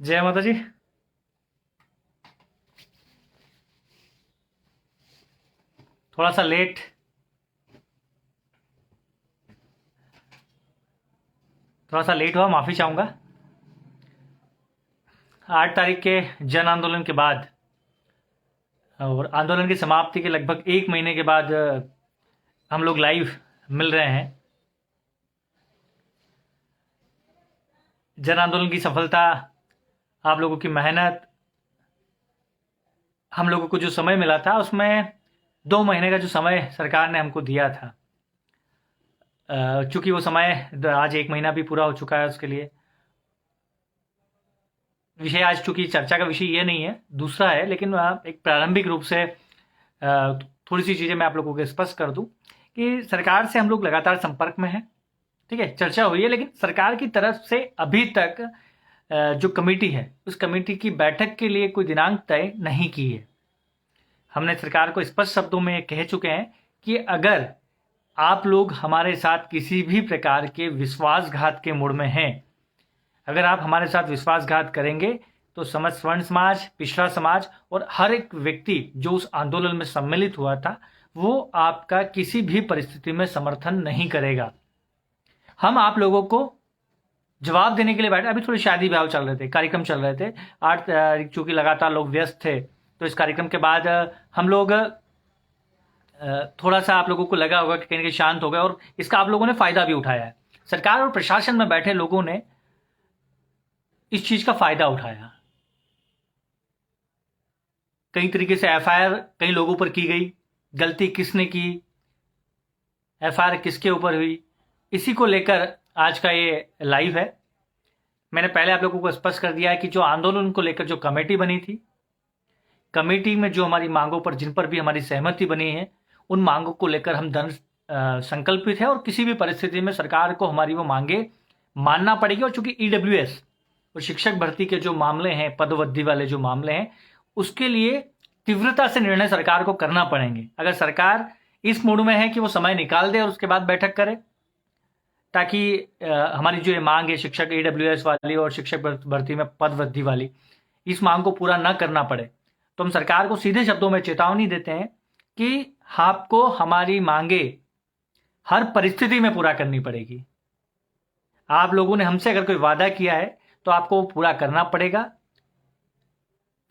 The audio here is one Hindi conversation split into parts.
जय माता जी। थोड़ा सा लेट। थोड़ा सा लेट हुआ, माफ़ी चाहूँगा। 8 तारीख के जन आंदोलन के बाद और आंदोलन की समाप्ति के लगभग 1 महीने के बाद हम लोग लाइव मिल रहे हैं। जन आंदोलन की सफलता, आप लोगों की मेहनत, हम लोगों को जो समय मिला था उसमें 2 महीने का जो समय सरकार ने हमको दिया था, चूंकि वो समय आज 1 महीना भी पूरा हो चुका है। उसके लिए विषय आज चूंकि चर्चा का विषय ये नहीं है, दूसरा है, लेकिन एक प्रारंभिक रूप से थोड़ी सी चीज़ें मैं आप लोगों को स्पष्ट कर दूं कि सरकार से हम लोग लगातार संपर्क में हैं। ठीक है, चर्चा हुई है, लेकिन सरकार की तरफ से अभी तक जो कमेटी है उस कमेटी की बैठक के लिए कोई दिनांक तय नहीं की है। हमने सरकार को स्पष्ट शब्दों में कह चुके हैं कि अगर आप लोग हमारे साथ किसी भी प्रकार के विश्वासघात के मूड में हैं, अगर आप हमारे साथ विश्वासघात करेंगे तो समस्त स्वर्ण समाज, पिछड़ा समाज और हर एक व्यक्ति जो उस आंदोलन में सम्मिलित हुआ था वो आपका किसी भी परिस्थिति में समर्थन नहीं करेगा। हम आप लोगों को जवाब देने के लिए बैठे। अभी थोड़ी शादी ब्याह चल रहे थे, कार्यक्रम चल रहे थे। 8 तारीख चूंकि लगातार लोग व्यस्त थे, तो इस कार्यक्रम के बाद हम लोग थोड़ा सा आप लोगों को लगा होगा कि कहीं ना कहीं शांत हो गए, और इसका आप लोगों ने फायदा भी उठाया है। सरकार और प्रशासन में बैठे लोगों ने इस चीज का फायदा उठाया। कई तरीके से एफआईआर कई लोगों पर की गई, गलती किसने की, एफआईआर किसके ऊपर हुई, इसी को लेकर आज का ये लाइव है। मैंने पहले आप लोगों को स्पष्ट कर दिया है कि जो आंदोलन को लेकर जो कमेटी बनी थी, कमेटी में जो हमारी मांगों पर, जिन पर भी हमारी सहमति बनी है, उन मांगों को लेकर हम दृढ़ संकल्पित है, और किसी भी परिस्थिति में सरकार को हमारी वो मांगे मानना पड़ेगी। और चूंकि ईडब्ल्यूएस और शिक्षक भर्ती के जो मामले हैं, पदवृद्धि वाले जो मामले हैं, उसके लिए तीव्रता से निर्णय सरकार को करना पड़ेंगे। अगर सरकार इस मूड में है कि वो समय निकाल दे और उसके बाद बैठक करे, ताकि हमारी जो ये मांग है शिक्षक ईडब्ल्यूएस वाली और शिक्षक भर्ती में पदवृद्धि वाली, इस मांग को पूरा न करना पड़े, तो हम सरकार को सीधे शब्दों में चेतावनी देते हैं कि आपको हमारी मांगे हर परिस्थिति में पूरा करनी पड़ेगी। आप लोगों ने हमसे अगर कोई वादा किया है तो आपको वो पूरा करना पड़ेगा।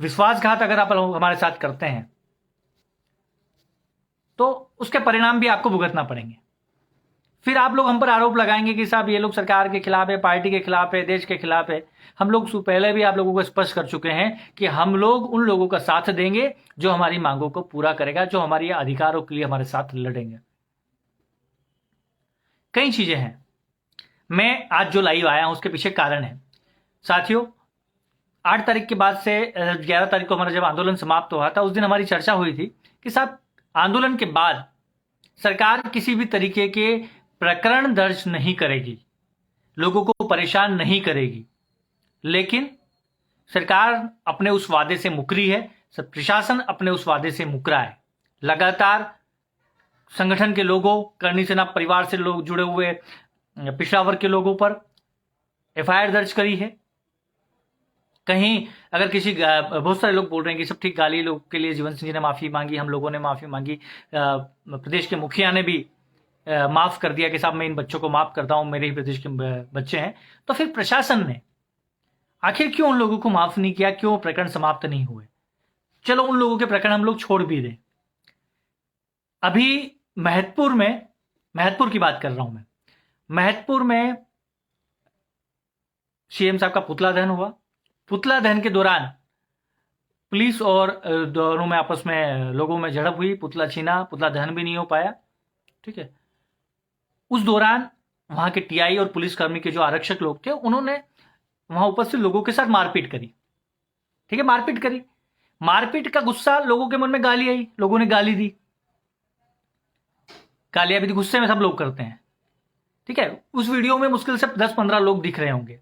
विश्वासघात अगर आप हमारे साथ करते हैं तो उसके परिणाम भी आपको भुगतना पड़ेंगे। फिर आप लोग हम पर आरोप लगाएंगे कि साहब ये लोग सरकार के खिलाफ है, पार्टी के खिलाफ है, देश के खिलाफ है। हम लोग पहले भी आप लोगों को स्पष्ट कर चुके हैं कि हम लोग उन लोगों का साथ देंगे जो हमारी मांगों को पूरा करेगा, जो हमारी अधिकारों के लिए हमारे साथ लड़ेंगे। कई चीजें हैं, मैं आज जो लाइव आया हूं उसके पीछे कारण है। साथियों, 8 तारीख के बाद से 11 तारीख को हमारा जब आंदोलन समाप्त हुआ था, उस दिन हमारी चर्चा हुई थी कि साहब आंदोलन के बाद सरकार किसी भी तरीके के प्रकरण दर्ज नहीं करेगी, लोगों को परेशान नहीं करेगी, लेकिन सरकार अपने उस वादे से मुकरी है, प्रशासन अपने उस वादे से मुकरा है। लगातार संगठन के लोगों, करनी सेना परिवार से लोग जुड़े हुए पिछड़ा वर्ग के लोगों पर एफआईआर दर्ज करी है। कहीं अगर किसी, बहुत सारे लोग बोल रहे हैं कि सब ठीक, गाली लोग के लिए जीवन सिंह जी ने माफी मांगी, हम लोगों ने माफी मांगी, प्रदेश के मुखिया ने भी माफ कर दिया कि साहब मैं इन बच्चों को माफ करता हूं, मेरे ही प्रदेश के बच्चे हैं। तो फिर प्रशासन ने आखिर क्यों उन लोगों को माफ नहीं किया, क्यों प्रकरण समाप्त नहीं हुए? चलो उन लोगों के प्रकरण हम लोग छोड़ भी दें। अभी महतपुर की बात कर रहा हूं मैं। महतपुर में सीएम साहब का पुतला दहन हुआ। पुतला दहन के दौरान पुलिस और दोनों में आपस में लोगों में झड़प हुई, पुतला छीना, पुतला दहन भी नहीं हो पाया। ठीक है, उस दौरान वहां के टीआई और पुलिसकर्मी के जो आरक्षक लोग थे, उन्होंने वहां उपस्थित लोगों के साथ मारपीट करी। ठीक है, मारपीट करी। मारपीट का गुस्सा, लोगों के मन में गाली आई, लोगों ने गाली दी। गालियां भी गुस्से में सब लोग करते हैं। ठीक है, उस वीडियो में मुश्किल से 10-15 लोग दिख रहे होंगे।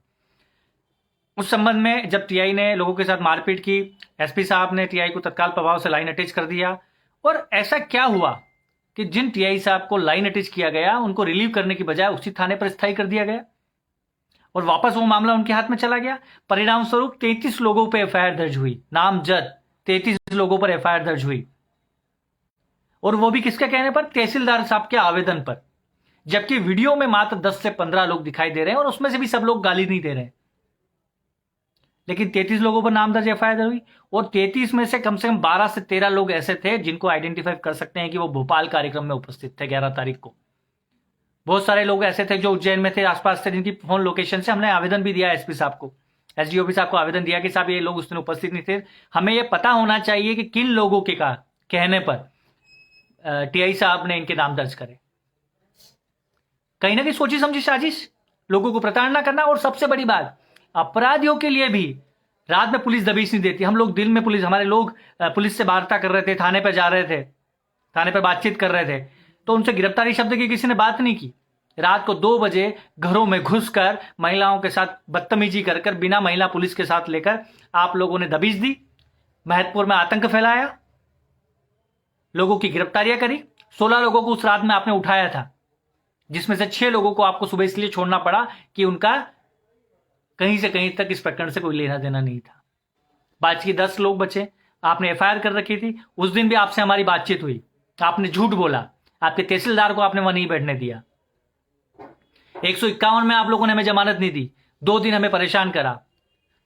उस संबंध में जब टीआई ने लोगों के साथ मारपीट की, एसपी साहब ने टीआई को तत्काल प्रभाव से लाइन अटैच कर दिया। और ऐसा क्या हुआ कि जिन टीआई साहब को लाइन अटैच किया गया, उनको रिलीव करने की बजाय उसी थाने पर स्थायी कर दिया गया। और वापस वो मामला उनके हाथ में चला गया। परिणाम स्वरूप 33 लोगों पर एफआईआर दर्ज हुई, नामजद 33 लोगों पर एफआईआर दर्ज हुई, और वो भी किसके कहने पर? तहसीलदार साहब के आवेदन पर। जबकि वीडियो में मात्र 10 से 15 लोग दिखाई दे रहे हैं और उसमें से भी सब लोग गाली नहीं दे रहे हैं, लेकिन 33 लोगों पर नाम दर्ज एफआईआर हुई। और 33 में से कम 12 से 13 लोग ऐसे थे जिनको आइडेंटिफाई कर सकते हैं कि वो भोपाल कार्यक्रम में उपस्थित थे 11 तारीख को। बहुत सारे लोग ऐसे थे जो उज्जैन में थे, आसपास थे, जिनकी फोन लोकेशन से हमने आवेदन भी दिया एसपी साहब को, एसडीओपी साहब को आवेदन दिया कि साहब ये लोग उस दिन उपस्थित नहीं थे। हमें ये पता होना चाहिए कि किन लोगों के कहने पर टीआई साहब ने इनके नाम दर्ज करे। कहीं ना कहीं सोची समझी साजिश, लोगों को प्रताड़ना करना। और सबसे बड़ी बात, अपराधियों के लिए भी रात में पुलिस दबिश नहीं देती। हम लोग दिन में हमारे लोग पुलिस से वार्ता कर रहे थे, थाने पर जा रहे थे, थाने पर बातचीत कर रहे थे, तो उनसे गिरफ्तारी शब्द की किसी ने बात नहीं की। रात को 2 बजे घरों में घुसकर महिलाओं के साथ बदतमीजी कर बिना महिला पुलिस के साथ लेकर आप लोगों ने दबिश दी, महतपुर में आतंक फैलाया, लोगों की गिरफ्तारियां करी। 16 लोगों को उस रात में आपने उठाया था, जिसमें से 6 लोगों को आपको सुबह इसलिए छोड़ना पड़ा कि उनका कहीं से कहीं तक इस प्रकरण से कोई लेना देना नहीं था। बाकी 10 लोग बचे, आपने एफआईआर कर रखी थी। उस दिन भी आपसे हमारी बातचीत हुई, आपने झूठ बोला, आपके तहसीलदार को आपने वहां नहीं बैठने दिया। 151 में आप लोगों ने हमें जमानत नहीं दी, 2 दिन हमें परेशान करा।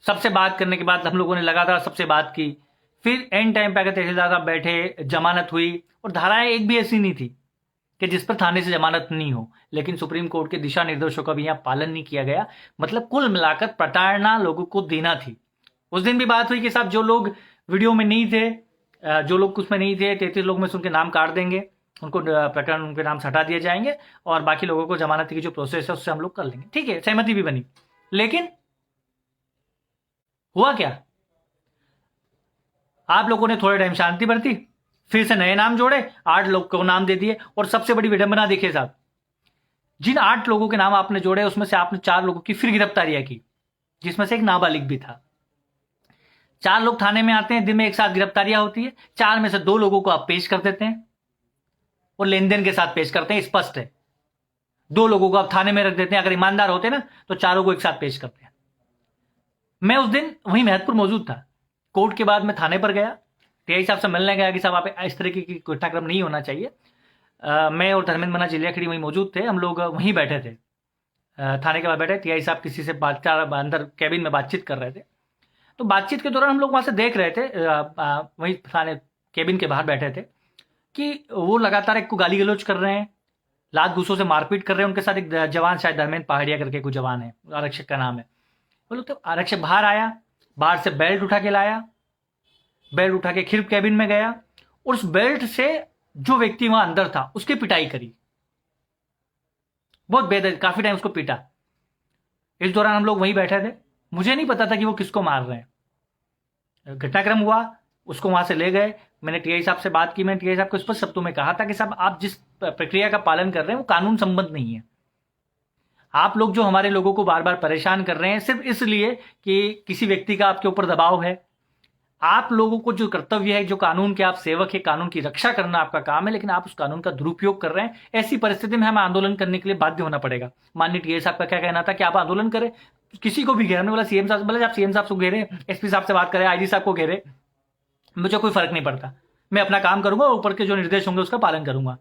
सबसे बात करने के बाद हम लोगों ने लगातार सबसे बात की, फिर एंड टाइम पे आकर तहसीलदार साहब बैठे, जमानत हुई। और धाराएं एक भी ऐसी नहीं थी कि जिस पर थाने से जमानत नहीं हो, लेकिन सुप्रीम कोर्ट के दिशा निर्देशों का भी यहां पालन नहीं किया गया। मतलब कुल मिलाकर प्रताड़ना लोगों को देना थी। उस दिन भी बात हुई कि साहब जो लोग वीडियो में नहीं थे, जो लोग उसमें नहीं थे, 33 लोग में से उनके नाम काट देंगे, उनको प्रकरण उनके नाम से हटा दिए जाएंगे और बाकी लोगों को जमानत की जो प्रोसेस है उससे हम लोग कर लेंगे। ठीक है, सहमति भी बनी। लेकिन हुआ क्या? आप लोगों ने थोड़े टाइम शांति बरती, फिर से नए नाम जोड़े, 8 लोग को नाम दे दिए। और सबसे बड़ी विडंबना देखिए साहब, जिन 8 लोगों के नाम आपने जोड़े उसमें से आपने 4 लोगों की फिर गिरफ्तारियां की, जिसमें से एक नाबालिग भी था। 4 लोग थाने में आते हैं, दिन में एक साथ गिरफ्तारियां होती है। 4 में से 2 लोगों को आप पेश कर देते हैं और लेन देन के साथ पेश करते हैं, स्पष्ट है। 2 लोगों को आप थाने में रख देते हैं। अगर ईमानदार होते ना तो 4 को एक साथ पेश करते हैं। मैं उस दिन वहीं महतपुर मौजूद था। कोर्ट के बाद मैं थाने पर गया, टीआई साहब से मिलने गया कि साहब आप इस तरीके की घटनाक्रम नहीं होना चाहिए। मैं और धर्मेंद्र मना जिलिया खड़ी वहीं मौजूद थे, हम लोग वहीं बैठे थे, थाने के बाद बैठे। टीआई साहब किसी से अंदर कैबिन में बातचीत कर रहे थे। तो बातचीत के दौरान हम लोग वहां से देख रहे थे, वहीं थाने कैबिन के बाहर बैठे थे, कि वो लगातार एक को गाली गलौज कर रहे हैं, लात घूसों से मारपीट कर रहे हैं। उनके साथ एक जवान, शायद धर्मेंद्र पहाड़िया करके कोई जवान है, आरक्षक का नाम है। बोलो तो आरक्षक बाहर आया, बाहर से बेल्ट उठा के लाया, बेल्ट उठा के खिर कैबिन में गया और उस बेल्ट से जो व्यक्ति वहां अंदर था उसकी पिटाई करी, बहुत बेदर्द, काफी टाइम उसको पीटा। इस दौरान हम लोग वहीं बैठे थे, मुझे नहीं पता था कि वो किसको मार रहे हैं। घटनाक्रम हुआ, उसको वहां से ले गए। मैंने टीआई साहब से बात की, मैंने टीआई साहब को स्पष्ट शब्दों में कहा था कि साहब आप जिस प्रक्रिया का पालन कर रहे हैं वो कानून संबद्ध नहीं है। आप लोग जो हमारे लोगों को बार बार परेशान कर रहे हैं सिर्फ इसलिए कि किसी व्यक्ति का आपके ऊपर दबाव है। आप लोगों को जो कर्तव्य है, जो कानून के आप सेवक है, कानून की रक्षा करना आपका काम है, लेकिन आप उस कानून का दुरुपयोग कर रहे हैं। ऐसी परिस्थिति में हमें आंदोलन करने के लिए बाध्य होना पड़ेगा। माननीय टीआई साहब का क्या कहना था कि आप आंदोलन करें, किसी को भी घेरने वाला, सीएम साहब बोले आप सीएम साहब को घेरे, एसपी साहब से बात करें, आईजी साहब को घेरे, मुझे कोई फर्क नहीं पड़ता, मैं अपना काम करूंगा, ऊपर के जो निर्देश होंगे उसका पालन करूंगा।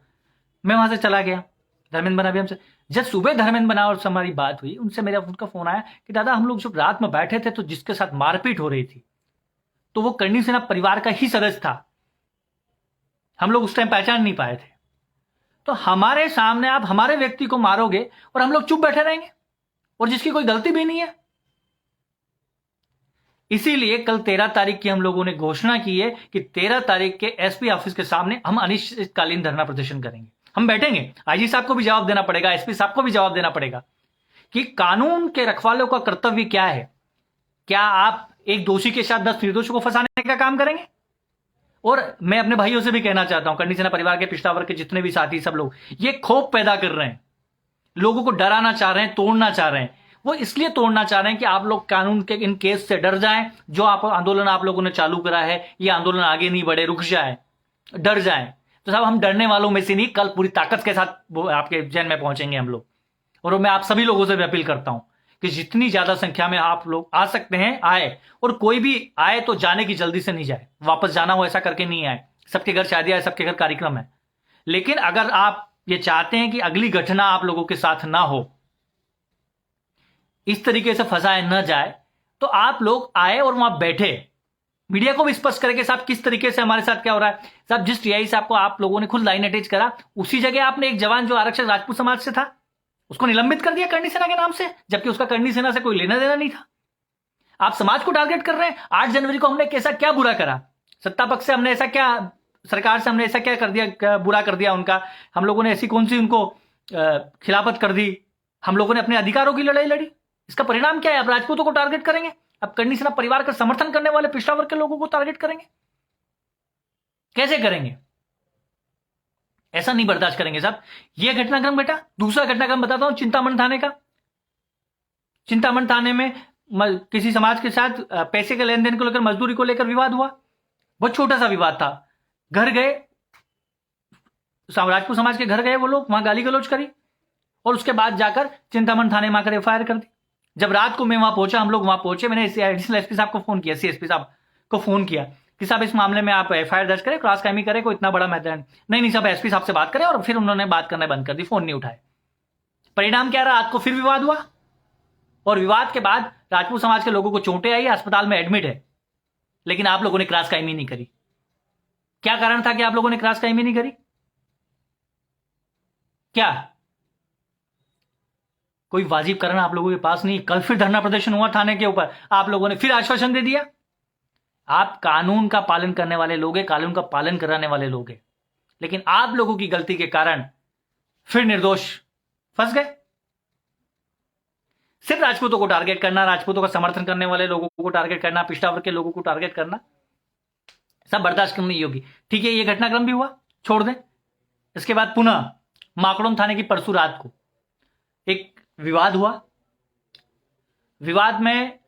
मैं वहां से चला गया। धर्मेंद्र बना भी हमसे, जब सुबह धर्मेंद्र बना और हमारी बात हुई, उनसे मेरा उनका फोन आया कि दादा हम लोग जब रात में बैठे थे तो जिसके साथ मारपीट हो रही थी तो वो करनी सेना परिवार का ही सदस्य था, हम लोग उस टाइम पहचान नहीं पाए थे। तो हमारे सामने आप हमारे व्यक्ति को मारोगे और हम लोग चुप बैठे रहेंगे, और जिसकी कोई गलती भी नहीं है। इसीलिए कल 13 तारीख की हम लोगों ने घोषणा की है कि 13 तारीख के एसपी ऑफिस के सामने हम अनिश्चितकालीन धरना प्रदर्शन करेंगे। हम बैठेंगे, आईजी साहब को भी जवाब देना पड़ेगा, एसपी साहब को भी जवाब देना पड़ेगा कि कानून के रखवालों का कर्तव्य क्या है। क्या आप एक दोषी के साथ 10 निर्दोषों को फंसाने का काम करेंगे? और मैं अपने भाइयों से भी कहना चाहता हूं, करनी सेना परिवार के पिछड़ा वर्ग के जितने भी साथी, सब लोग ये खौफ पैदा कर रहे हैं, लोगों को डराना चाह रहे हैं, तोड़ना चाह रहे हैं। वो इसलिए तोड़ना चाह रहे हैं कि आप लोग कानून के इन केस से डर जाएं। जो आप आंदोलन आप लोगों ने चालू करा है, ये आंदोलन आगे नहीं बढ़े, रुक जाए, डर जाए। तो साहब हम डरने वालों में से नहीं, कल पूरी ताकत के साथ आपके जैन में पहुंचेंगे हम लोग। और मैं आप सभी लोगों से भी अपील करता हूं कि जितनी ज्यादा संख्या में आप लोग आ सकते हैं आए, और कोई भी आए तो जाने की जल्दी से नहीं जाए, वापस जाना हो ऐसा करके नहीं आए। सबके घर शादियां है, सबके घर कार्यक्रम है। लेकिन अगर आप ये चाहते हैं कि अगली घटना आप लोगों के साथ ना हो, इस तरीके से फंसाए न जाए, तो आप लोग आए और वहां बैठे, मीडिया को भी स्पष्ट करके साहब किस तरीके से हमारे साथ क्या हो रहा है। साहब जिस टीआई साहब को आप लोगों ने खुद लाइन अटैच करा, उसी जगह आपने एक जवान जो आरक्षक राजपूत समाज से था उसको निलंबित कर दिया करनी सेना के नाम से, जबकि उसका करनी सेना से कोई लेना देना नहीं था। आप समाज को टारगेट कर रहे हैं। 8 जनवरी को हमने कैसा क्या बुरा करा, सत्ता पक्ष से हमने ऐसा क्या, सरकार से हमने ऐसा क्या कर दिया, बुरा कर दिया उनका, हम लोगों ने ऐसी कौन सी उनको खिलाफत कर दी, हम लोगों ने अपने अधिकारों की लड़ाई लड़ी। इसका परिणाम क्या है? अब राजपूतों को टारगेट करेंगे, अब करनी सेना परिवार का समर्थन करने वाले पिछड़ा वर्ग के लोगों को टारगेट करेंगे। कैसे करेंगे? ऐसा नहीं बर्दाश्त करेंगे साहब। यह घटनाक्रम बेटा। दूसरा घटनाक्रम बताता हूं चिंतामण थाने का। चिंतामण थाने में किसी समाज के साथ पैसे के लेन देन को लेकर, मजदूरी को लेकर विवाद हुआ। बहुत छोटा सा विवाद था। घर गए, राजपूत समाज के घर गए वो लोग, वहां गाली गलौज करी और उसके बाद जाकर चिंतामण थाने में आकर एफआईआर कर दी। जब रात को मैं वहां पहुंचा, हम लोग वहां पहुंचे, मैंने एडिशनल एसपी साहब को फोन किया, सीएसपी साहब को फोन किया कि साहब इस मामले में आप एफआईआर दर्ज करें, क्रॉस क्राइमिंग करें, कोई इतना बड़ा मैदान नहीं साहब एसपी साहब से बात करें। और फिर उन्होंने बात करना बंद कर दी, फोन नहीं उठाए। परिणाम क्या रहा? रात को फिर विवाद हुआ और विवाद के बाद राजपूत समाज के लोगों को चोटें आई, अस्पताल में एडमिट है। लेकिन आप लोगों ने क्रॉस क्राइमिंग नहीं करी। क्या कारण था कि आप लोगों ने क्रॉस क्राइमिंग नहीं करी? क्या कोई वाजिब कारण आप लोगों के पास नहीं? कल फिर धरना प्रदर्शन हुआ थाने के ऊपर, आप लोगों ने फिर आश्वासन दे दिया। आप कानून का पालन करने वाले लोग हैं, कानून का पालन कराने वाले लोग हैं, लेकिन आप लोगों की गलती के कारण फिर निर्दोष फंस गए। सिर्फ राजपूतों को टारगेट करना, राजपूतों का समर्थन करने वाले लोगों को टारगेट करना, पिछड़ा वर्ग के लोगों को टारगेट करना, सब बर्दाश्त करनी नहीं होगी। ठीक है, यह घटनाक्रम भी हुआ, छोड़ दें। इसके बाद पुनः माकड़ों थाने की परसों रात को एक विवाद हुआ। विवाद में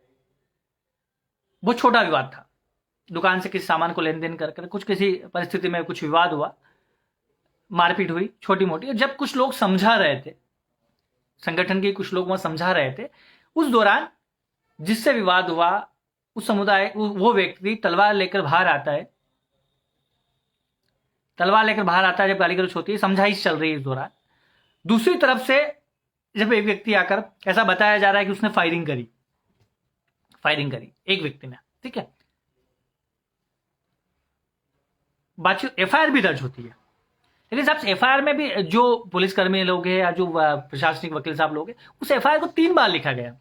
बहुत छोटा विवाद था, दुकान से किसी सामान को लेन देन कर कुछ किसी परिस्थिति में कुछ विवाद हुआ, मारपीट हुई छोटी मोटी। जब कुछ लोग समझा रहे थे, संगठन के कुछ लोग वहां समझा रहे थे, उस दौरान जिससे विवाद हुआ उस समुदाय, वो व्यक्ति तलवार लेकर बाहर आता है। तलवार लेकर बाहर आता है जब गाली गलौज होती है, समझाइश चल रही है। इस दौरान दूसरी तरफ से जब एक व्यक्ति आकर, ऐसा बताया जा रहा है कि उसने फायरिंग करी एक व्यक्ति ने, ठीक है। बातचीत, एफआईआर भी दर्ज होती है, लेकिन साहब एफआईआर में भी जो पुलिसकर्मी लोग हैं या जो प्रशासनिक वकील साहब लोग हैं, उस एफआईआर को 3 बार लिखा गया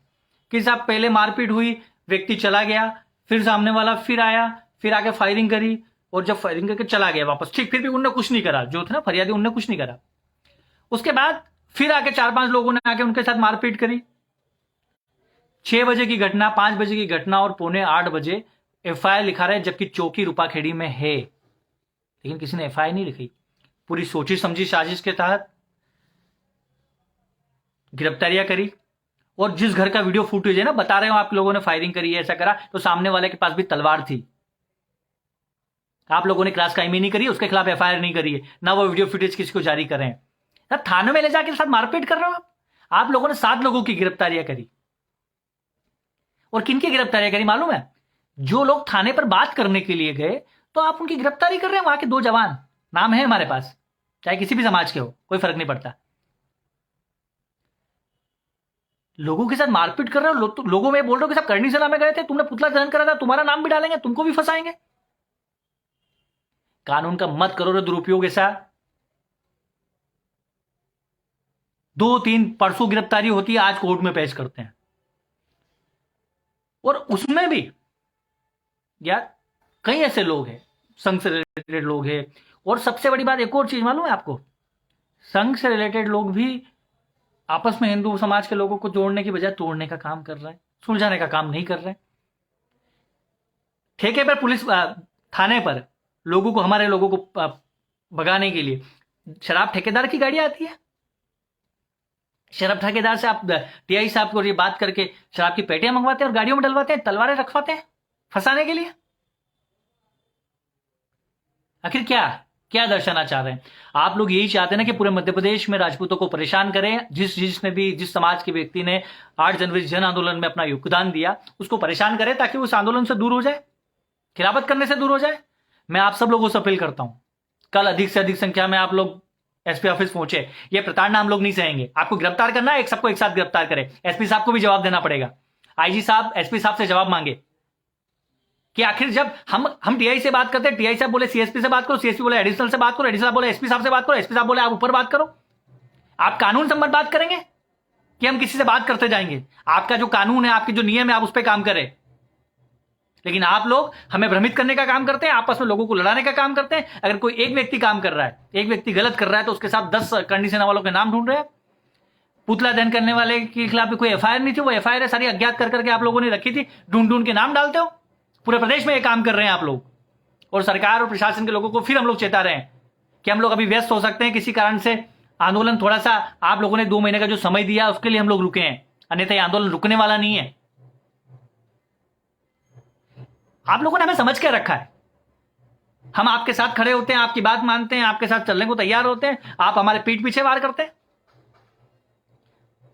कि साहब पहले मारपीट हुई, व्यक्ति चला गया, फिर सामने वाला फिर आया, फिर आके फायरिंग करी और जब फायरिंग करके चला गया वापस, ठीक, फिर भी उनने कुछ नहीं करा, जो थे ना फरियादी उनने कुछ नहीं करा। उसके बाद फिर आके 4-5 लोगों ने आके उनके साथ मारपीट करी। 6 बजे की घटना, 5 बजे की घटना और 7:45 बजे एफआईआर लिखा रहे, जबकि चौकी रूपाखेड़ी में है, लेकिन किसी ने एफआईआर नहीं लिखी। पूरी सोची समझी साजिश के तहत गिरफ्तारियां करी। और जिस घर का वीडियो फुटेज है ना, बता रहे हो आप लोगों ने फायरिंग करी है, ऐसा करा, तो सामने वाले के पास भी तलवार थी। आप लोगों ने क्रॉस क्राइमिंग नहीं करी, उसके खिलाफ एफआईआर नहीं करी है, ना वो वीडियो फुटेज किसी को जारी कर रहे हैं। थाने में ले जाके साथ मारपीट कर रहे हो आप लोगों ने 7 लोगों की गिरफ्तारियां करी। और किन की गिरफ्तारियां करी मालूम है? जो लोग थाने पर बात करने के लिए गए, तो आप उनकी गिरफ्तारी कर रहे हैं। वहां के 2 जवान, नाम है हमारे पास, चाहे किसी भी समाज के हो, कोई फर्क नहीं पड़ता। लोगों के साथ मारपीट कर रहे हो, लोगों में बोल रहे हो कि साहब करनी सेना में गए थे, तुमने पुतला दहन करा था, तुम्हारा नाम भी डालेंगे, तुमको भी फंसाएंगे। कानून का मत करो रे दुरुपयोग ऐसा। 2-3 परसों गिरफ्तारी होती है, आज कोर्ट में पेश करते हैं। और उसमें भी यार कई ऐसे लोग हैं, संघ से रिलेटेड लोग हैं। और सबसे बड़ी बात, एक और चीज मालूम है आपको, संघ से रिलेटेड लोग भी आपस में हिंदू समाज के लोगों को जोड़ने की बजाय तोड़ने का काम कर रहे हैं, सुलझाने का काम नहीं कर रहे हैं। ठेके पर पुलिस, थाने पर लोगों को, हमारे लोगों को भगाने के लिए शराब ठेकेदार की गाड़ी आती है। शराब ठेकेदार से आप टीआई साहब को ये बात करके शराब की पेटियां मंगवाते हैं और गाड़ियों में डलवाते हैं, तलवारें रखवाते हैं फंसाने के लिए। आखिर क्या दर्शाना चाह रहे हैं आप लोग? यही चाहते हैं ना कि पूरे मध्य प्रदेश में राजपूतों को परेशान करें। जिस समाज के व्यक्ति ने 8 जनवरी जन आंदोलन में अपना योगदान दिया उसको परेशान करें ताकि वो उस आंदोलन से दूर हो जाए, खिलाफत करने से दूर हो जाए। मैं आप सब लोगों से अपील करता हूं, कल अधिक से अधिक संख्या में आप लोग एसपी ऑफिस पहुंचे। ये प्रताड़ना हम लोग नहीं सहेंगे। आपको गिरफ्तार करना है, सबको एक साथ गिरफ्तार करें। एसपी साहब को भी जवाब देना पड़ेगा। आईजी साहब एसपी साहब से जवाब मांगे कि आखिर जब हम टीआई से बात करते हैं, टीआई साहब बोले सीएसपी से बात करो, सीएसपी बोले एडिशनल से बात करो, एडिशनल बोले एसपी साहब से बात करो, एसपी साहब बोले आप ऊपर बात करो। आप कानून संबंध बात करेंगे कि हम किसी से बात करते जाएंगे? आपका जो कानून है, आपके जो नियम है, आप उस पर काम करें। लेकिन आप लोग हमें भ्रमित करने का काम करते हैं, आपस में लोगों को लड़ाने का काम करते हैं। अगर कोई एक व्यक्ति काम कर रहा है, एक व्यक्ति गलत कर रहा है, तो उसके साथ 10 करनी सेना वालों के नाम ढूंढ रहे हैं। पुतला दहन करने वाले के खिलाफ भी कोई एफआईआर नहीं थी, वो एफआईआर सारी अज्ञात कर करके आप लोगों ने रखी थी, ढूंढ ढूंढ के नाम डालते हो। पूरे प्रदेश में ये काम कर रहे हैं आप लोग, और सरकार और प्रशासन के लोगों को फिर हम लोग चेता रहे हैं कि हम लोग अभी व्यस्त हो सकते हैं किसी कारण से। आंदोलन थोड़ा सा आप लोगों ने 2 महीने का जो समय दिया उसके लिए हम लोग रुके हैं, अन्यथा ये आंदोलन रुकने वाला नहीं है। आप लोगों ने हमें समझ के रखा है। हम आपके साथ खड़े होते हैं, आपकी बात मानते हैं, आपके साथ चलने को तैयार होते हैं। आप हमारे पीठ पीछे वार करते हैं,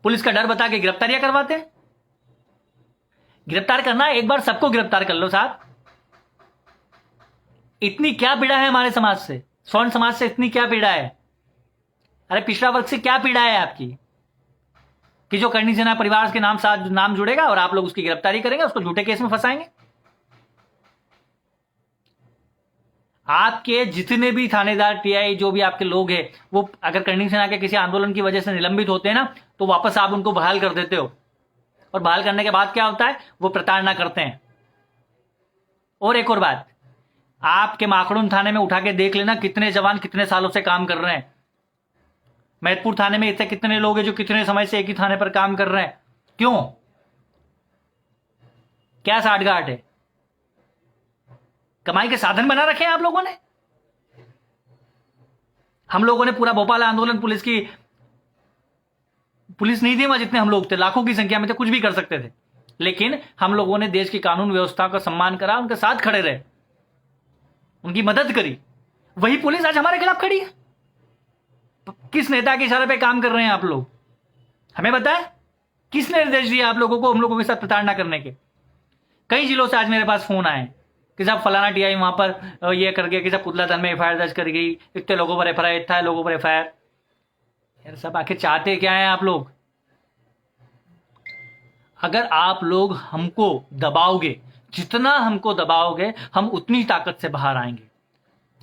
पुलिस का डर बता के गिरफ्तारियां करवाते हैं। गिरफ्तार करना है, एक बार सबको गिरफ्तार कर लो साहब। इतनी क्या पीड़ा है हमारे समाज से, स्वर्ण समाज से इतनी क्या पीड़ा है? अरे पिछड़ा वर्ग से क्या पीड़ा है आपकी कि जो करनी सेना परिवार के नाम जुड़ेगा और आप लोग उसकी गिरफ्तारी करेंगे, उसको झूठे केस में फंसाएंगे। आपके जितने भी थानेदार, टीआई, जो भी आपके लोग हैं, वो अगर करनी सेना के किसी आंदोलन की वजह से निलंबित होते हैं ना, तो वापस आप उनको बहाल कर देते हो। और बहाल करने के बाद क्या होता है? वो प्रताड़ना करते हैं। और एक और बात, आपके माखड़ून थाने में उठा के देख लेना कितने जवान कितने सालों से काम कर रहे हैं। मैदपुर थाने में इतने कितने लोग हैं जो कितने समय से एक ही थाने पर काम कर रहे हैं। क्यों? क्या साठगांठ है? कमाई के साधन बना रखे हैं आप लोगों ने। हम लोगों ने पूरा भोपाल आंदोलन, पुलिस नहीं थी वहां, जितने हम लोग थे लाखों की संख्या में थे, कुछ भी कर सकते थे। लेकिन हम लोगों ने देश की कानून व्यवस्था का सम्मान करा, उनके साथ खड़े रहे, उनकी मदद करी। वही पुलिस आज हमारे खिलाफ खड़ी है। किस नेता के इशारे पे काम कर रहे हैं आप लोग? हमें बताएं, किसने निर्देश दिया आप लोगों को हम लोगों के साथ प्रताड़ना करने के? कई जिलों से आज मेरे पास फोन आए कि साहब फलाना टीआई वहां पर ये कर गया, कि साहब पुतला दहन में एफआईआर दर्ज कर गई, इतने लोगों पर एफआईआर, इतना लोगों पर एफआईआर। यार सब आखिर चाहते क्या है आप लोग? अगर आप लोग हमको दबाओगे, जितना हमको दबाओगे, हम उतनी ताकत से बाहर आएंगे।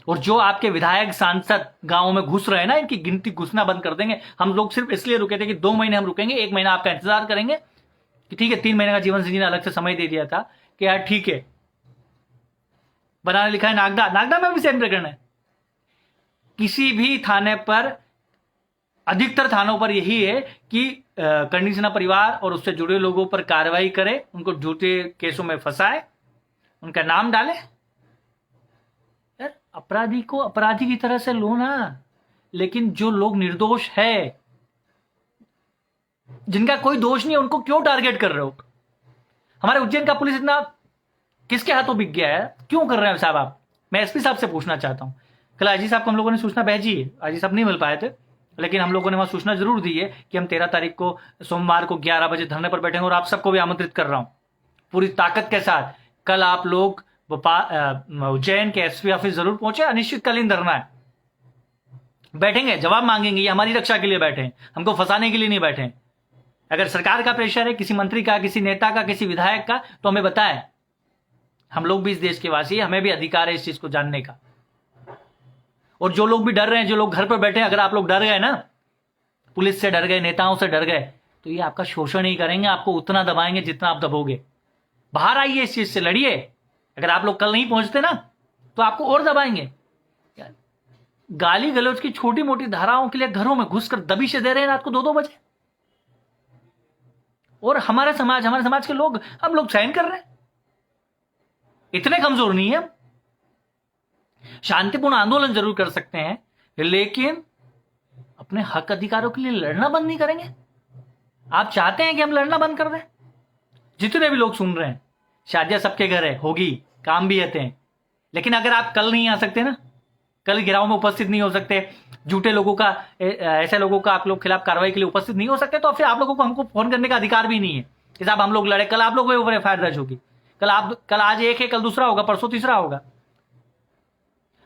और जो आपके विधायक, सांसद गांवों में घुस रहे हैं ना, इनकी गिनती घुसना बंद कर देंगे। हम लोग सिर्फ इसलिए रुके थे कि 2 महीने हम रुकेंगे, 1 महीना आपका इंतजार करेंगे कि ठीक है, 3 महीने का जीवन से जीना अलग से समय दे दिया था कि यार ठीक है। बनाने लिखा है नागदा में भी सेम प्रकरण है। किसी भी थाने पर, अधिकतर थानों पर यही है कि करनी सेना परिवार और उससे जुड़े लोगों पर कार्रवाई करे, उनको झूठे केसों में फंसाए, उनका नाम डाले। यार अपराधी को अपराधी की तरह से लो ना, लेकिन जो लोग निर्दोष है, जिनका कोई दोष नहीं है, उनको क्यों टारगेट कर रहे हो? हमारे उज्जैन का पुलिस इतना किसके हाथों बिक गया है? क्यों कर रहे हैं साहब आप? मैं एसपी साहब से पूछना चाहता हूं। कल आईजी साहब को हम लोगों ने सूचना भेजी है, आईजी साहब नहीं मिल पाए थे, लेकिन हम लोगों ने वहां सूचना जरूर दी है कि हम 13 तारीख को सोमवार को 11 बजे धरने पर बैठेंगे। और आप सबको भी आमंत्रित कर रहा हूं पूरी ताकत के साथ। कल आप लोग उज्जैन के एसपी ऑफिस जरूर पहुंचे। अनिश्चितकालीन धरना है, बैठेंगे, जवाब मांगेंगे। ये हमारी रक्षा के लिए बैठे हैं, हमको फंसाने के लिए नहीं बैठे हैं। अगर सरकार का प्रेशर है, किसी मंत्री का, किसी नेता का, किसी विधायक का, तो हमें बताएं। हम लोग भी इस देश के वासी हैं, हमें भी अधिकार है इस चीज को जानने का। और जो लोग भी डर रहे हैं, जो लोग घर पर बैठे हैं, अगर आप लोग डर गए ना, पुलिस से डर गए, नेताओं से डर गए, तो ये आपका शोषण ही करेंगे, आपको उतना दबाएंगे जितना आप दबोगे। बाहर आइए, इस चीज से लड़िए। अगर आप लोग कल नहीं पहुंचते ना, तो आपको और दबाएंगे। गाली गलौज की छोटी मोटी धाराओं के लिए घरों में घुसकर दबिशें दे रहे हैं रात को 2-2 बजे। और हमारे समाज के लोग, हम लोग सहन कर रहे हैं। इतने कमजोर नहीं है। शांतिपूर्ण आंदोलन जरूर कर सकते हैं, लेकिन अपने हक अधिकारों के लिए लड़ना बंद नहीं करेंगे। आप चाहते हैं कि हम लड़ना बंद कर दें? जितने भी लोग सुन रहे हैं, शादियां सबके घर है, होगी, काम भी रहते हैं, लेकिन अगर आप कल नहीं आ सकते ना, कल घेराव में उपस्थित नहीं हो सकते, झूठे लोगों का ऐसे लोगों का आप लोग खिलाफ कार्रवाई के लिए उपस्थित नहीं हो सकते, तो फिर आप लोगों को हमको फोन करने का अधिकार भी नहीं है कि साहब हम लोग लड़े। कल आप लोगों के ऊपर एफआईआर दर्ज होगी, कल आज एक है, कल दूसरा होगा, परसों तीसरा होगा।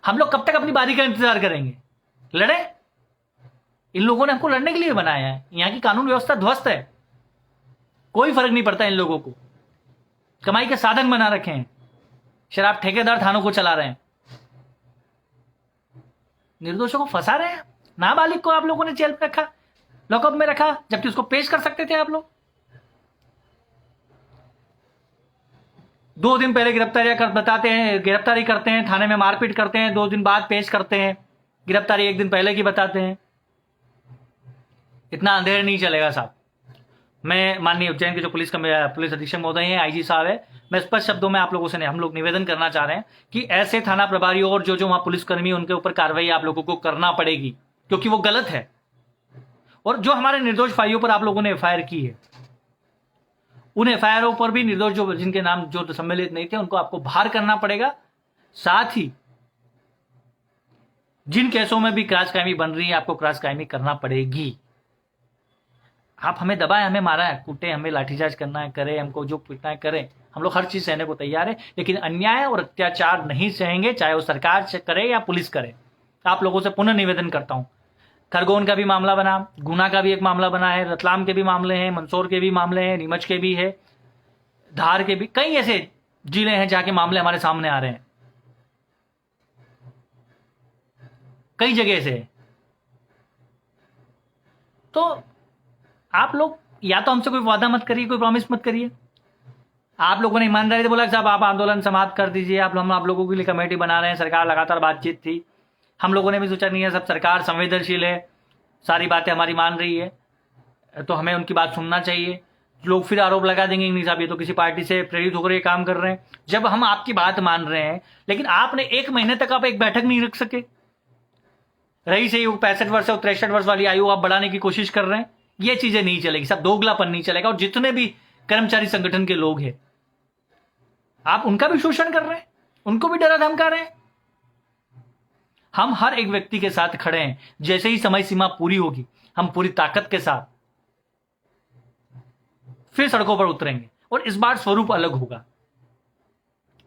हम लोग कब तक अपनी बारी का इंतजार करेंगे? लड़े। इन लोगों ने हमको लड़ने के लिए बनाया है। यहां की कानून व्यवस्था ध्वस्त है, कोई फर्क नहीं पड़ता इन लोगों को। कमाई के साधन बना रखे हैं, शराब ठेकेदार थानों को चला रहे हैं, निर्दोषों को फंसा रहे हैं। नाबालिग को आप लोगों ने जेल में रखा, लॉकअप में रखा, जबकि उसको पेश कर सकते थे आप लोग। 2 दिन पहले गिरफ्तारी करते हैं, थाने में मारपीट करते हैं, 2 दिन बाद पेश करते हैं, गिरफ्तारी 1 दिन पहले की बताते हैं। इतना अंधेर नहीं चलेगा साहब। मैं माननीय उज्जैन के जो पुलिस अधीक्षक महोदय हैं, आईजी साहब है, मैं स्पष्ट शब्दों में आप लोगों से हम लोग निवेदन करना चाह रहे हैं कि ऐसे थाना प्रभारियों और जो वहां पुलिसकर्मी उनके ऊपर कार्रवाई आप लोगों को करना पड़ेगी, क्योंकि वो गलत है। और जो हमारे निर्दोष भाइयों पर आप लोगों ने एफआईआर की है, उन एफआईआरों पर भी निर्दोष जो जिनके नाम जो सम्मिलित नहीं थे उनको आपको बाहर करना पड़ेगा। साथ ही जिन केसों में भी क्रॉस कायमी बन रही है, आपको क्रॉस कायमी करना पड़ेगी। आप हमें दबाए, हमें मारा है, कूटे, हमें लाठीचार्ज करना है, करे, हमको जो पीटना है करें, हम लोग हर चीज सहने को तैयार है, लेकिन अन्याय और अत्याचार नहीं सहेंगे, चाहे वो सरकार से करे या पुलिस करे। आप लोगों से पुनः निवेदन करता हूं। खरगोन का भी मामला बना, गुना का भी एक मामला बना है, रतलाम के भी मामले हैं, मंदसौर के भी मामले हैं, नीमच के भी है, धार के भी, कई ऐसे जिले हैं जहां के मामले हमारे सामने आ रहे हैं, कई जगह से। तो आप लोग या तो हमसे कोई वादा मत करिए, कोई प्रॉमिस मत करिए। आप लोगों ने ईमानदारी से बोला कि साहब आप आंदोलन समाप्त कर दीजिए, हम आप लोगों के लिए कमेटी बना रहे हैं, सरकार लगातार बातचीत थी। हम लोगों ने भी सोचा नहीं है, सब सरकार संवेदनशील है, सारी बातें हमारी मान रही है, तो हमें उनकी बात सुनना चाहिए। लोग फिर आरोप लगा देंगे नहीं साहब ये तो किसी पार्टी से प्रेरित होकर ये काम कर रहे हैं। जब हम आपकी बात मान रहे हैं, लेकिन आपने 1 महीने तक आप एक बैठक नहीं रख सके, रही से 65 वर्ष और 63 वर्ष वाली आयु आप बढ़ाने की कोशिश कर रहे हैं, ये चीजें नहीं चलेगी सब, दोगलापन नहीं चलेगा। और जितने भी कर्मचारी संगठन के लोग हैं, आप उनका भी शोषण कर रहे हैं, उनको भी डरा धमका रहे हैं। हम हर एक व्यक्ति के साथ खड़े हैं। जैसे ही समय सीमा पूरी होगी, हम पूरी ताकत के साथ फिर सड़कों पर उतरेंगे, और इस बार स्वरूप अलग होगा।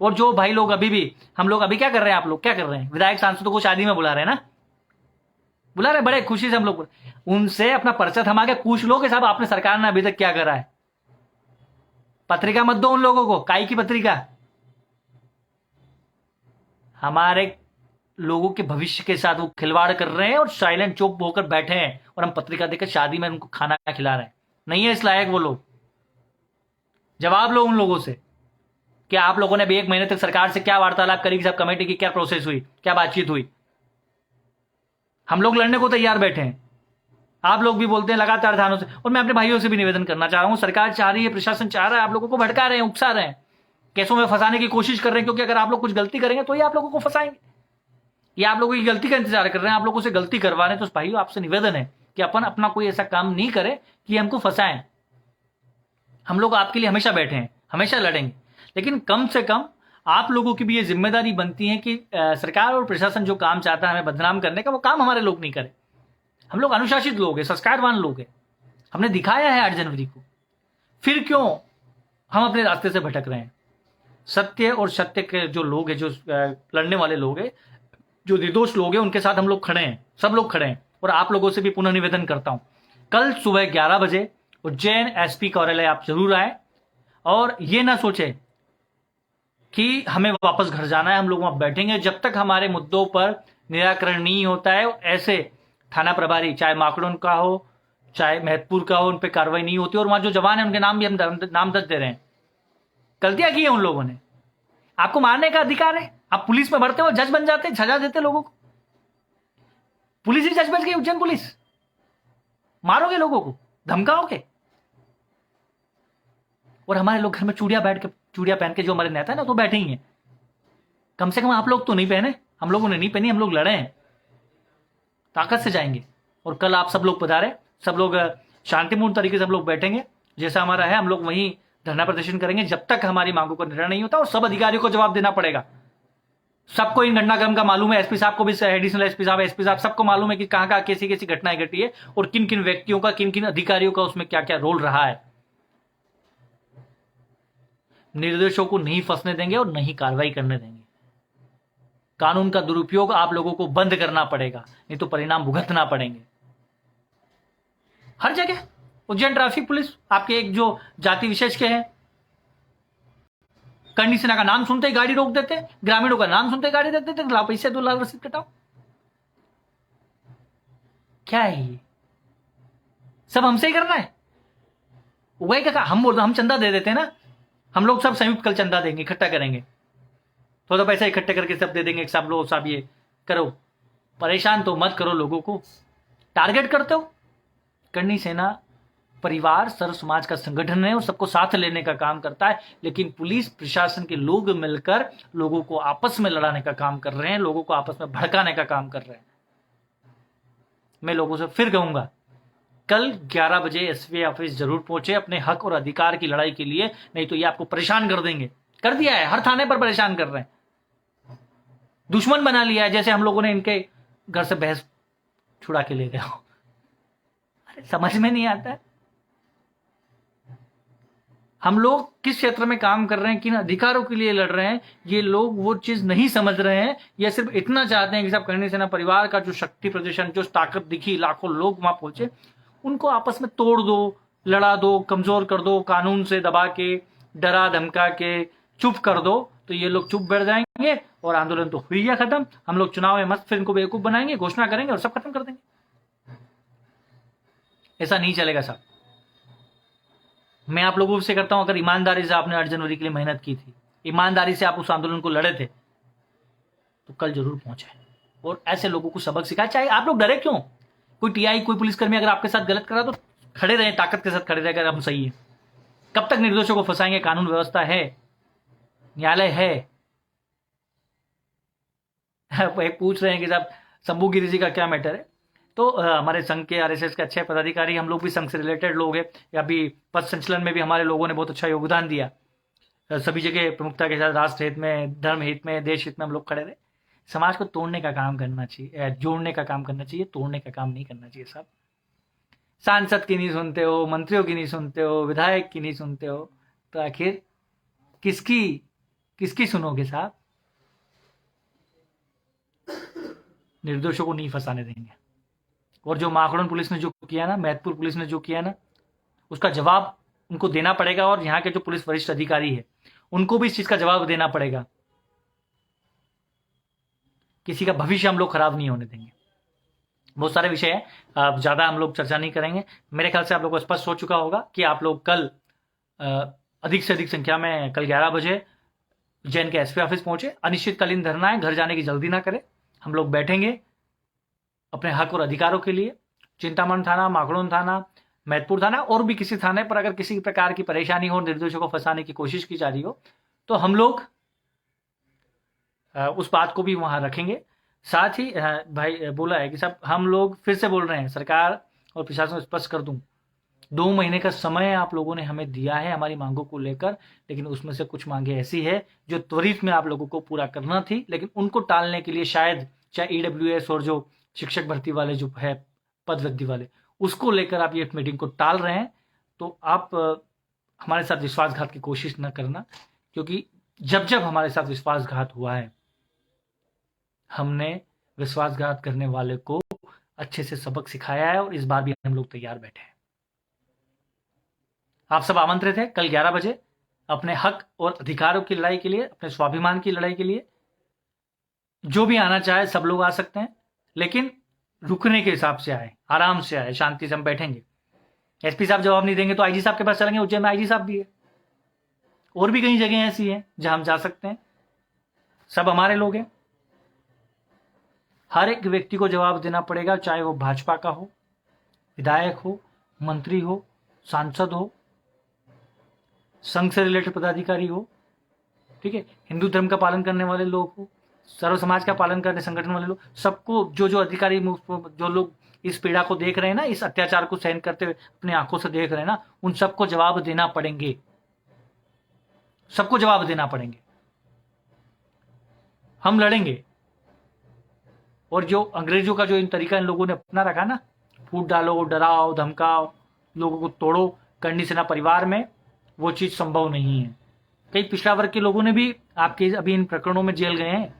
और जो भाई लोग हम लोग अभी क्या कर रहे हैं, आप लोग क्या कर रहे हैं, विधायक सांसदों को शादी में बुला रहे हैं ना, बुला रहे, बड़े खुशी से हम लोग उनसे अपना पर्चा थमा के पूछ लो कि साहब आपने सरकार ने अभी तक क्या करा है। पत्रिका मत दो उन लोगों को, काई की पत्रिका। हमारे लोगों के भविष्य के साथ वो खिलवाड़ कर रहे हैं और साइलेंट चुप होकर बैठे हैं, और हम पत्रिका देकर शादी में उनको खाना खिला रहे हैं। नहीं है इस लायक वो लोग। जवाब लो उन लोगों से कि आप लोगों ने अभी 1 महीने तक सरकार से क्या वार्तालाप करी, सब कमेटी की क्या प्रोसेस हुई, क्या बातचीत हुई। हम लोग लड़ने को तैयार बैठे हैं। आप लोग भी बोलते हैं लगातार थानों से, और मैं अपने भाइयों से भी निवेदन करना चाह रहा हूं, सरकार चाह रही है, प्रशासन चाह रहा है, आप लोगों को भड़का रहे हैं, उकसा रहे हैं, केसों में फंसाने की कोशिश कर रहे हैं, क्योंकि अगर आप लोग कुछ गलती करेंगे तो ही आप लोगों को फंसाएंगे। ये आप लोगों की गलती का इंतजार कर रहे हैं, आप लोगों से गलती करवा रहे हैं। तो भाइयों आपसे निवेदन है कि अपन अपना कोई ऐसा काम नहीं करे कि हमको फंसाएं। हम लोग आपके लिए हमेशा बैठे हैं, हमेशा लड़ेंगे, लेकिन कम से कम आप लोगों की भी ये जिम्मेदारी बनती है कि सरकार और प्रशासन जो काम चाहता है हमें बदनाम करने का, वो काम हमारे लोग नहीं करें। हम लोग अनुशासित लोग हैं, संस्कारवान लोग हैं, हमने दिखाया है 8 जनवरी को। फिर क्यों हम अपने रास्ते से भटक रहे हैं? सत्य और सत्य के जो लोग हैं, जो लड़ने वाले लोग हैं, जो निर्दोष लोग हैं, उनके साथ हम लोग खड़े हैं, सब लोग खड़े हैं। और आप लोगों से भी पुनः निवेदन करता हूं, कल सुबह 11 बजे उज्जैन एसपी कार्यालय आप जरूर आए, और ये ना सोचे कि हमें वापस घर जाना है। हम लोग वहां बैठेंगे जब तक हमारे मुद्दों पर निराकरण नहीं होता है। ऐसे थाना प्रभारी, चाहे माकड़ों का हो, चाहे महतपुर का हो, उन पर कार्रवाई नहीं होती। और वहां जो जवान है उनके नाम भी हम नामजद दे रहे हैं। गलतियां की है उन लोगों ने। आपको मारने का अधिकार है, आप पुलिस में भरते हो, जज बन जाते, सजा देते लोगों को। पुलिस ही जज बन गई, उज्जैन पुलिस। मारोगे लोगों को, धमकाओगे। और हमारे लोग घर में चूड़ियां पहन के जो हमारे नेता है ना, तो बैठे ही हैं। कम से कम आप लोग तो नहीं पहने, हम लोगों ने नहीं पहनी, हम लोग लड़े हैं, ताकत से जाएंगे। और कल आप सब लोग पधारे, सब लोग शांतिपूर्ण तरीके से हम लोग बैठेंगे, जैसा हमारा है हम लोग वहीं धरना प्रदर्शन करेंगे जब तक हमारी मांगों का निर्णय नहीं होता। और सब अधिकारियों को जवाब देना पड़ेगा। सबको इन घटनाक्रम का मालूम है, एसपी साहब को भी, एडिशनल एसपी साहब सबको मालूम है कि कहां कहां कैसी कैसी घटनाएं घटी है और किन किन व्यक्तियों का, किन किन अधिकारियों का उसमें क्या क्या रोल रहा है। निर्दोषों को नहीं फंसने देंगे और नहीं कार्रवाई करने देंगे। कानून का दुरुपयोग आप लोगों को बंद करना पड़ेगा, नहीं तो परिणाम भुगतना पड़ेंगे हर जगह। उज्जैन ट्रैफिक पुलिस आपके एक जो जाति विशेष के हैं, करनी सेना का नाम सुनते ही गाड़ी रोक देते, ग्रामीणों का नाम सुनते ही गाड़ी रोक देते, लाओ पैसे 2 लाख रसीद कटाओ। क्या है ये? सब हमसे ही करना है? वही क्या हम बोल रहे, हम चंदा दे देते हैं ना, हम लोग सब संयुक्त कल चंदा देंगे, इकट्ठा करेंगे, थोड़ा पैसा इकट्ठे करके सब दे देंगे, सब लोग सब ये करो। परेशान तो मत करो लोगों को, टारगेट करते हो। करनी सेना परिवार सर्व समाज का संगठन है और सबको साथ लेने का काम करता है, लेकिन पुलिस प्रशासन के लोग मिलकर लोगों को आपस में लड़ाने का काम कर रहे हैं, लोगों को आपस में भड़काने का काम कर रहे हैं। मैं लोगों से फिर कहूंगा, कल 11 बजे एसपी ऑफिस जरूर पहुंचे अपने हक और अधिकार की लड़ाई के लिए, नहीं तो ये आपको परेशान कर देंगे। कर दिया है, हर थाने पर परेशान कर रहे हैं, दुश्मन बना लिया है, जैसे हम लोगों ने इनके घर से भैंस छुड़ा के ले गए हो। अरे समझ में नहीं आता है हम लोग किस क्षेत्र में काम कर रहे हैं, किन अधिकारों के लिए लड़ रहे हैं, ये लोग वो चीज नहीं समझ रहे हैं। ये सिर्फ इतना चाहते हैं कि सब करनी सेना परिवार का जो शक्ति प्रदर्शन, जो ताकत दिखी, लाखों लोग वहां पहुंचे, उनको आपस में तोड़ दो, लड़ा दो, कमजोर कर दो, कानून से दबा के, डरा धमका के चुप कर दो, तो ये लोग चुप बैठ जाएंगे और आंदोलन तो हुई गया खत्म। हम लोग चुनाव में मस्त फिर इनको बेवकूफ बनाएंगे, घोषणा करेंगे और सब खत्म कर देंगे। ऐसा नहीं चलेगा साहब। मैं आप लोगों से करता हूं, अगर ईमानदारी से आपने 8 जनवरी के लिए मेहनत की थी, ईमानदारी से आप उस आंदोलन को लड़े थे, तो कल जरूर पहुंचे और ऐसे लोगों को सबक सिखाए। चाहे आप लोग डरे क्यों, कोई टीआई, कोई पुलिसकर्मी अगर आपके साथ गलत करा तो खड़े रहे, ताकत के साथ खड़े रहे, अगर हम सही है। कब तक निर्दोषों को फंसाएंगे? कानून व्यवस्था है, न्यायालय है। एक पूछ रहे हैं कि साहब शंभू गिरी जी का क्या मैटर है, तो हमारे संघ के आरएसएस के अच्छे पदाधिकारी, हम लोग भी संघ से रिलेटेड लोग हैं, या भी पद संचलन में भी हमारे लोगों ने बहुत अच्छा योगदान दिया, सभी जगह प्रमुखता के साथ राष्ट्र हित में, धर्म हित में, देश हित में हम लोग खड़े रहे। समाज को तोड़ने का काम करना चाहिए, जोड़ने का काम करना चाहिए, तोड़ने का काम नहीं करना चाहिए साहब। सांसद की नहीं सुनते हो, मंत्रियों की नहीं सुनते हो, विधायक की नहीं सुनते हो, तो आखिर किसकी सुनोगे साहब? निर्दोषों को नहीं फंसाने देंगे। और जो माखड़न पुलिस ने जो किया ना, मैहतपुर पुलिस ने जो किया ना, उसका जवाब उनको देना पड़ेगा। और यहाँ के जो पुलिस वरिष्ठ अधिकारी है, उनको भी इस चीज का जवाब देना पड़ेगा। किसी का भविष्य हम लोग खराब नहीं होने देंगे। बहुत सारे विषय है, अब ज्यादा हम लोग चर्चा नहीं करेंगे। मेरे ख्याल से आप लोग को स्पष्ट हो चुका होगा कि आप लोग कल अधिक से अधिक संख्या में कल 11 बजे उज्जैन के एसपी ऑफिस पहुंचे। अनिश्चितकालीन धरना है, घर जाने की जल्दी ना करें। हम लोग बैठेंगे अपने हक और अधिकारों के लिए। चिंतामण थाना, माखड़ून थाना, मैहतपुर थाना और भी किसी थाने पर अगर किसी प्रकार की परेशानी हो, निर्दोषों को फंसाने की कोशिश की जा रही हो, तो हम लोग उस बात को भी वहां रखेंगे। साथ ही भाई बोला है कि साहब, हम लोग फिर से बोल रहे हैं, सरकार और प्रशासन को स्पष्ट कर दूं, 2 महीने का समय आप लोगों ने हमें दिया है हमारी मांगों को लेकर, लेकिन उसमें से कुछ मांगे ऐसी है जो त्वरित में आप लोगों को पूरा करना थी, लेकिन उनको टालने के लिए शायद चाहे ईडब्ल्यूएस और जो शिक्षक भर्ती वाले जो है पद वृद्धि वाले, उसको लेकर आप ये मीटिंग को टाल रहे हैं। तो आप हमारे साथ विश्वासघात की कोशिश न करना, क्योंकि जब जब हमारे साथ विश्वासघात हुआ है, हमने विश्वासघात करने वाले को अच्छे से सबक सिखाया है और इस बार भी हम लोग तैयार बैठे हैं। आप सब आमंत्रित हैं कल 11 बजे अपने हक और अधिकारों की लड़ाई के लिए, अपने स्वाभिमान की लड़ाई के लिए। जो भी आना चाहे सब लोग आ सकते हैं, लेकिन रुकने के हिसाब से आए, आराम से आए, शांति से हम बैठेंगे। एसपी साहब जवाब नहीं देंगे तो आईजी साहब के पास चलेंगे। उज्जैन में आईजी साहब भी है, और भी कई जगह ऐसी हैं जहां हम जा सकते हैं। सब हमारे लोग हैं। हर एक व्यक्ति को जवाब देना पड़ेगा, चाहे वो भाजपा का हो, विधायक हो, मंत्री हो, सांसद हो, संघ से रिलेटेड पदाधिकारी हो, ठीक है, हिंदू धर्म का पालन करने वाले लोग हो, सर्व समाज का पालन करने संगठन वाले लोग, सबको, जो जो अधिकारी, जो लोग इस पीड़ा को देख रहे हैं ना, इस अत्याचार को सहन करते हुए अपनी आंखों से देख रहे हैं ना, उन सबको जवाब देना पड़ेंगे। सबको जवाब देना पड़ेंगे। हम लड़ेंगे। और जो अंग्रेजों का जो इन तरीका इन लोगों ने अपना रखा ना, फूट डालो, डराओ, धमकाओ, लोगों को तोड़ो, करनी से ना परिवार में, वो चीज़ संभव नहीं है। कई पिछड़ा वर्ग के लोगों ने भी आपके अभी इन प्रकरणों में जेल गए हैं,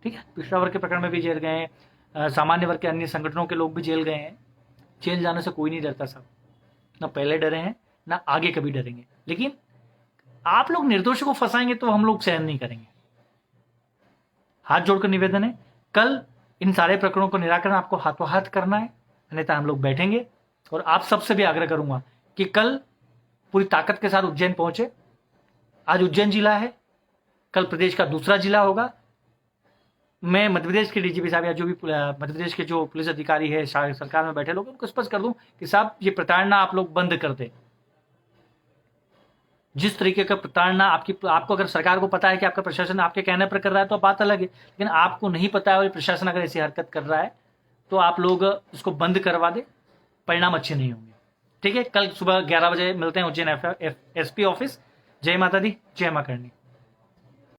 ठीक है, पिछड़ा वर्ग के प्रकरण में भी जेल गए हैं, सामान्य वर्ग के अन्य संगठनों के लोग भी जेल गए हैं। जेल जाने से कोई नहीं डरता साहब, ना पहले डरे हैं ना आगे कभी डरेंगे। लेकिन आप लोग निर्दोषों को फंसाएंगे तो हम लोग सहन नहीं करेंगे। हाथ जोड़कर निवेदन है, कल इन सारे प्रकरणों को निराकरण आपको हाथों हाथ करना है, अन्यथा हम लोग बैठेंगे। और आप सबसे भी आग्रह करूंगा कि कल पूरी ताकत के साथ उज्जैन पहुंचे। आज उज्जैन जिला है, कल प्रदेश का दूसरा जिला होगा। मैं मध्य प्रदेश के डीजीपी साहब या जो भी मध्य प्रदेश के जो पुलिस अधिकारी है सरकार में बैठे लोग, उनको स्पष्ट कर दूं कि साहब ये प्रताड़ना आप लोग बंद कर दें। जिस तरीके का प्रताड़ना आपको अगर सरकार को पता है कि आपका प्रशासन आपके कहने पर कर रहा है तो बात अलग है, लेकिन आपको नहीं पता है और प्रशासन अगर ऐसी हरकत कर रहा है तो आप लोग इसको बंद करवा दे, परिणाम अच्छे नहीं होंगे। ठीक है, कल सुबह 11 बजे मिलते हैं उज्जैन एसपी ऑफिस। जय माता दी, जय मां करणी।